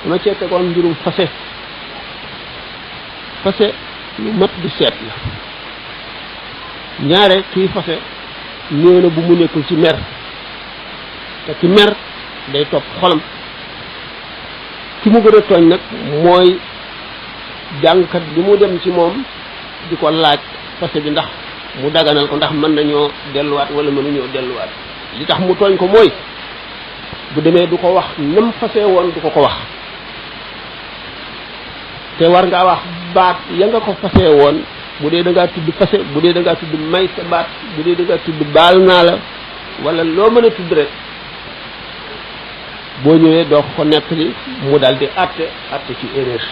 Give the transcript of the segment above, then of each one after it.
dama cee tegoon mbirum fase lu mat di seet la ñaare kii fase néew na bu mu nekkul ci mer te ki mer day topp xolam ki mu gën a tooñ nag mooy jàngkat bi mu dem ci moom di ko laaj fase bi ndax mu daganal ko ndax mën nañoo delluwaat wala mënuñoo delluwaat li tax mu tooñ ko mooy bu demee du ko wax nam fase woon du ko wax te war ngaa wax baat ya nga ko fase woon bu dee da ngaa tudd fase bu dee da ngaa tudd may sa baat bu dee da ngaa tudd baal naa la wala loo mën a tudd rek boo ñëwee doo ko nekk li mu daal di àtte ci erreur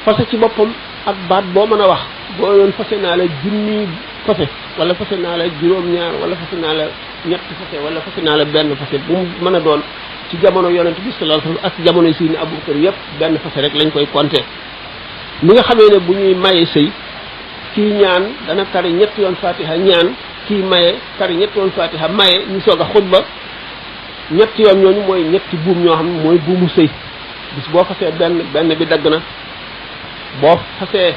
fase ci boppam ak baat boo mën a wax boo yoon fase naa la junni fase wala fase naa la juróom-ñaar wala fase naa la ñetti fase wala fase naa la benn fase bu mu mën a doon ci jamono yonent bi sallallahu alayhi wasallam ak jamono Sayyidina Abubakar yépp benn fase rek lañ koy compter ni nga xamee ne bu ñuy maye sëy kii ñaan dana tari ñetti yoon fatiha ñaan kii maye tari ñetti yoon fatiha maye ñu soog a xutba ñetti yoon ñooñu mooy ñetti buum ñoo xam ne mooy buumu sëy bis boo fasee benn bi dagg na boo fasee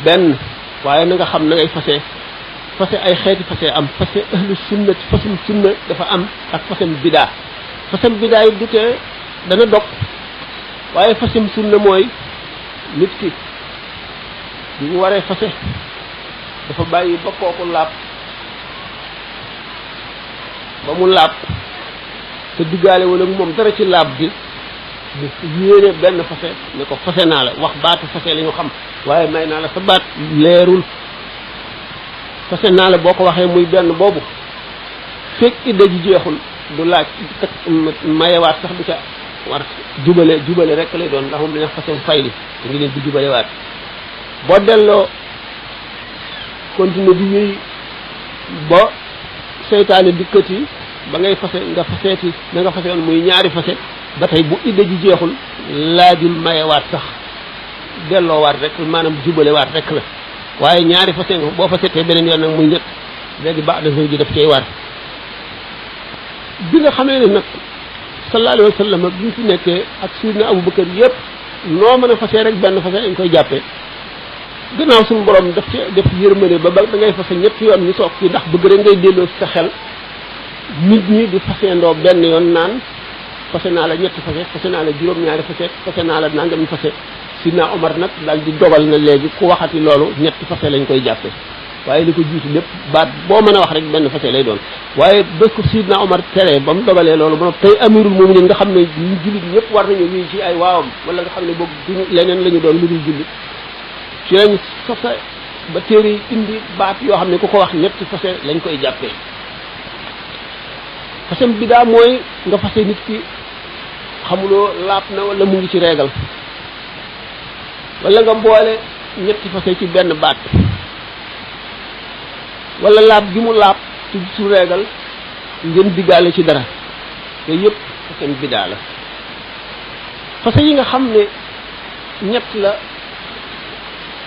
benn waaye na nga xam na ngay fase ay xeeti fase am fase ahlu sunna fasum sunna dafa am ak fasem bidaa fasem bidaa yi du tee dana dog waaye fasem sunna mooy nit ki bi mu waree fase dafa bàyyi ba kooku laab ba mu laab te diggaale wala moom dara ci laab bi mu yéene benn fase ne ko fase naa la wax baatu fase la ñu xam waaye may naa la sa baat leerul fase naa la boo ko waxee muy benn boobu fekk idda ji jeexul du laaj mayewaat sax du ca war jubale rek lay doon ndax moom dañu fase fayli te ngi leen di jubalewaat boo delloo continuer di wéy ba seytaane dikkati ba ngay fase nga faseeti na nga fase woon muy ñaari fase ba tey bu idda ji jeexul laajul mayewaat sax delloowaat rek maanaam jubalewaat rek la waaye ñaari fase nga boo fasetee beneen yoon nag muy ñett léegi baax na ji daf cay war bi nga xamee ne nag sallallahu alayhi wa sallam bi ñu fi nekkee ak Sayyidina Abubakar yépp noo mën a fasee rek benn fase dañ koy jàppee gannaaw suñu borom daf ci def yërmande ba da ngay fase ñetti yoon ñu soog ci ndax bëgg rek ngay delloo sa xel nit ñi di faseendoo benn yoon naan fase naa la ñetti fase naa la juróom-ñaari fase naa la nangami fase Sidna Omar nag daal di dogal na léegi ku waxati loolu ñetti fase lañ koy jàppe waaye li ko jiitu lépp baat boo mën a wax rek benn fase lay doon waaye bés ko Sidna Omar tere ba mu dogalee loolu ba tey amirul mu'minin nga xam ne ñu jullit ñëpp war nañu wii ci ay waawam wala nga xam ne boobu duñu leneen la ñu doon lu dul jullit ci lañ fase ba téere yi indi baat yoo xam ne ku ko wax ñetti fase lañ koy jàppee fasem bidaa mooy nga fase nit ki xamuloo laab na wala mu ngi ci reegal wala nga mboole ñetti fase ci benn baat wala laab gi mu laab ci su reegal ngeen diggaale ci dara te yëpp fasem bidaa la fase yi nga xam ne ñett la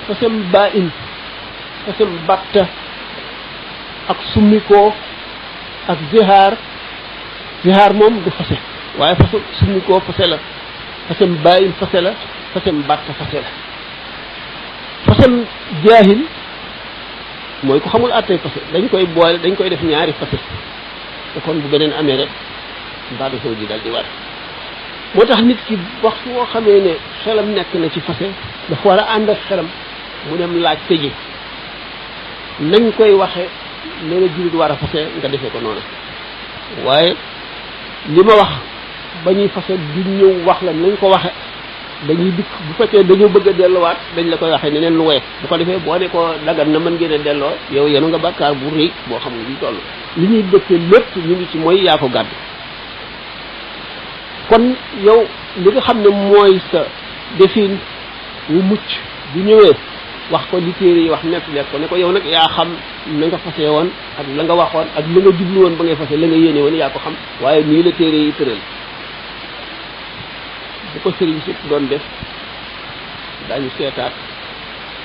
fasem baa in fasem batta ak summikoo ak zihaar moom du fase waaye fase summikoo fase la fasem baa in fase la fasem batta fase la fasem jaahil mooy ko xamul àttee fase dañ koy boole dañ koy def ñaari fase te kon bu beneen amee rek baatu sow ji daal di war moo tax nit ki waxtu woo xamee ne xelam nekk na ci fase dafa war a ànd ak xelam mu dem laaj tëji nañ koy waxe ne la jullit war a fase nga defee ko noonu waaye li ma wax ba ñuy fase du ñëw wax la nañ ko waxe dañuy dikk bu fekkee dañoo bëgg a delluwaat dañ la koy waxee neneen lu woyof bu ko defee boo ne ko dagan na mën ngeen a delloo yow yenu nga bàkkaar bu rëy boo xam ne li toll li ñuy dëkkee lépp ñu ngi ci mooy yaa ko gàddu kon yow li nga xam ne mooy sa defin wu mucc bu ñëwee wax ko li téere yi wax nekk ko ne ko yow nag yaa xam na nga fase woon ak la nga waxoon ak la nga jublu woon ba ngay fase la nga yéene woon yaa ko xam waaye nii la téere yi tëral bu ko sëriñ si doon def daañu seetaat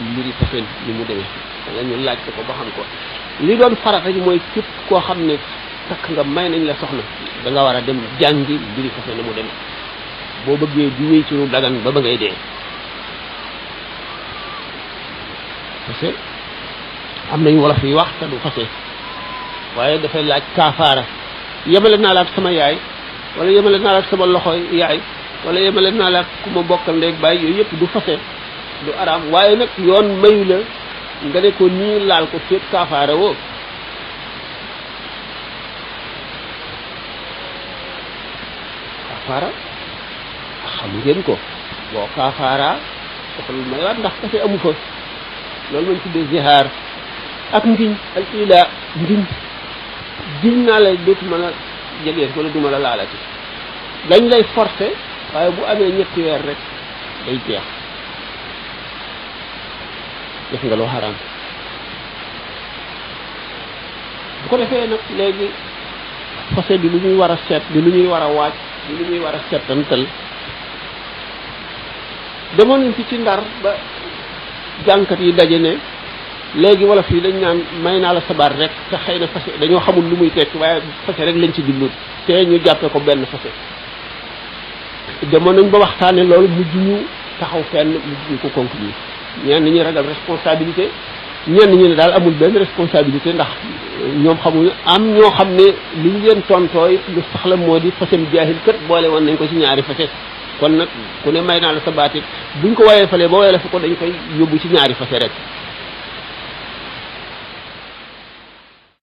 mbiri fase ni mu demee da ñu laaj ko ba xam ko li doon farata ji mooy képp koo xam ne takk nga may nañ la soxna da nga war a dem jàngi mbiri fase na mu dem boo bëggee di wéy ci lu dagan ba ngay dee parce que am nañu wolof yi wax te du fase waaye dafay laaj kaafaara yemale naa la ak sama yaay wala yemale naa la ak sama loxo yaay wala yemale naa la ak ku ma bokkal ndeeg bàyyi yooyu yëpp du fase du araam waaye nag yoon mayu la nga ne ko nii laal ko féet kaafaara woo kaafaara xam ngeen ko boo kaafaara dafa lu may waat ndax fase amu fa loolu lañ tuddee zihaar ak ngiñ al ila ngiñ giñ naa la dootuma la jegeen wala duma la laalati dañ lay forcer waaye bu amee ñetti weer rek day jeex def nga loo xaraam bu ko defee nag léegi fase bi lu ñuy war a seet bi lu ñuy war a waaj bi lu ñuy war a seetantal demoon nañ ci Ndar ba jànkat yi daje ne léegi wala fii dañ naan may naa la sabar rek te xëy na fase dañoo xamul lu muy tekki waaye fase rek lañ ci jublu te ñu jàppe ko benn fase demoon nañ ba waxtaane loolu mujj ñu taxaw fenn mujj ñu ko conclure ñenn ñi ragal responsabilité ñenn ñi ne daal amul benn responsabilité ndax ñoom xamuñu am ñoo xam ne li ñu leen tontooy lu saxla moo di fasem jaahil kët boole woon nañ ko ci ñaari fase kon nag ku ne may naa la sa baatit buñ ko wayee falee ba wayee la fa ko dañ koy yóbbu ci ñaari fase rek